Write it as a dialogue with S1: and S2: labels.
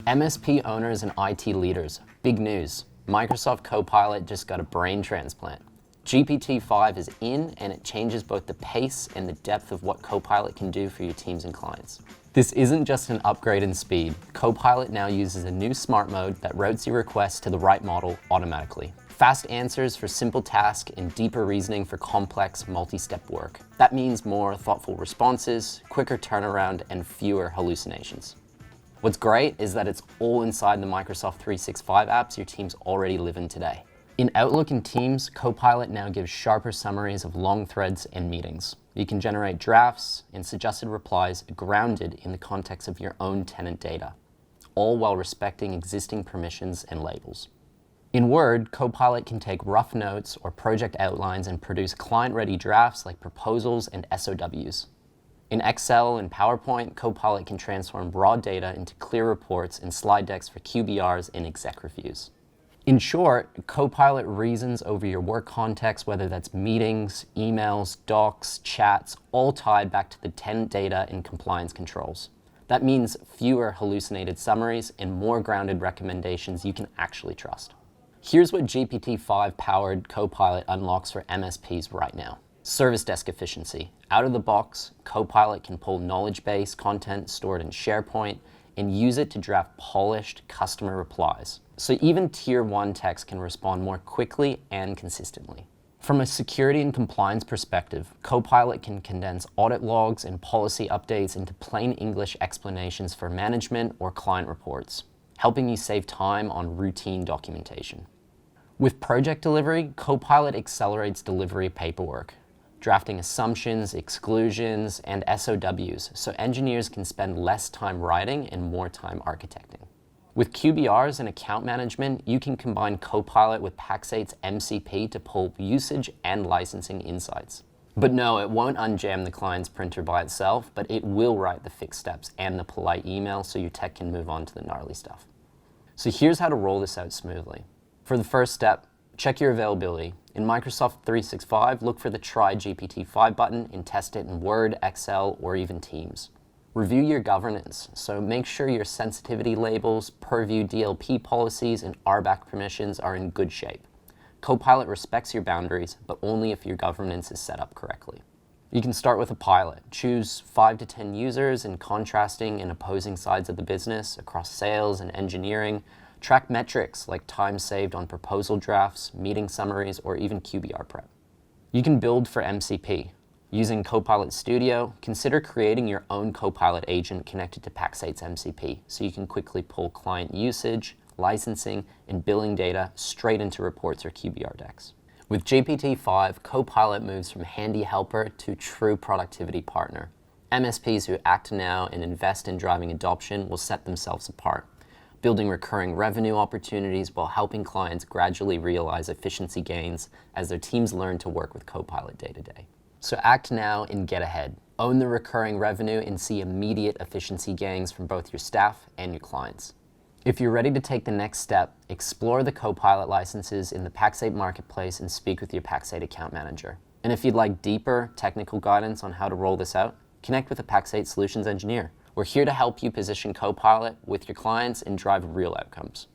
S1: MSP owners and IT leaders, big news. Microsoft Copilot just got a brain transplant. GPT-5 is in, and it changes both the pace and the depth of what Copilot can do for your teams and clients. This isn't just an upgrade in speed. Copilot now uses a new smart mode that routes your requests to the right model automatically. Fast answers for simple tasks and deeper reasoning for complex multi-step work. That means more thoughtful responses, quicker turnaround, and fewer hallucinations. What's great is that it's all inside the Microsoft 365 apps your teams already live in today. In Outlook and Teams, Copilot now gives sharper summaries of long threads and meetings. You can generate drafts and suggested replies grounded in the context of your own tenant data, all while respecting existing permissions and labels. In Word, Copilot can take rough notes or project outlines and produce client-ready drafts like proposals and SOWs. In Excel and PowerPoint, Copilot can transform raw data into clear reports and slide decks for QBRs and exec reviews. In short, Copilot reasons over your work context, whether that's meetings, emails, docs, chats, all tied back to the tenant data and compliance controls. That means fewer hallucinated summaries and more grounded recommendations you can actually trust. Here's what GPT-5-powered Copilot unlocks for MSPs right now. Service desk efficiency. Out of the box, Copilot can pull knowledge-based content stored in SharePoint and use it to draft polished customer replies. So even Tier 1 techs can respond more quickly and consistently. From a security and compliance perspective, Copilot can condense audit logs and policy updates into plain English explanations for management or client reports, helping you save time on routine documentation. With project delivery, Copilot accelerates delivery paperwork, drafting assumptions, exclusions, and SOWs, so engineers can spend less time writing and more time architecting. With QBRs and account management, you can combine Copilot with Pax8's MCP to pull usage and licensing insights. But no, it won't unjam the client's printer by itself, but it will write the fixed steps and the polite email so your tech can move on to the gnarly stuff. So here's how to roll this out smoothly. For the first step, check your availability. In Microsoft 365, look for the Try GPT-5 button and test it in Word, Excel, or even Teams. Review your governance, so make sure your sensitivity labels, purview DLP policies, and RBAC permissions are in good shape. Copilot respects your boundaries, but only if your governance is set up correctly. You can start with a pilot. Choose 5 to 10 users in contrasting and opposing sides of the business across sales and engineering. Track metrics like time saved on proposal drafts, meeting summaries, or even QBR prep. You can build for MCP. Using Copilot Studio, consider creating your own Copilot agent connected to Pax8's MCP so you can quickly pull client usage, licensing, and billing data straight into reports or QBR decks. With GPT-5, Copilot moves from handy helper to true productivity partner. MSPs who act now and invest in driving adoption will set themselves apart, building recurring revenue opportunities while helping clients gradually realize efficiency gains as their teams learn to work with Copilot day to day. So act now and get ahead. Own the recurring revenue and see immediate efficiency gains from both your staff and your clients. If you're ready to take the next step, explore the Copilot licenses in the Pax8 marketplace and speak with your Pax8 account manager. And if you'd like deeper technical guidance on how to roll this out, connect with a Pax8 solutions engineer. We're here to help you position Copilot with your clients and drive real outcomes.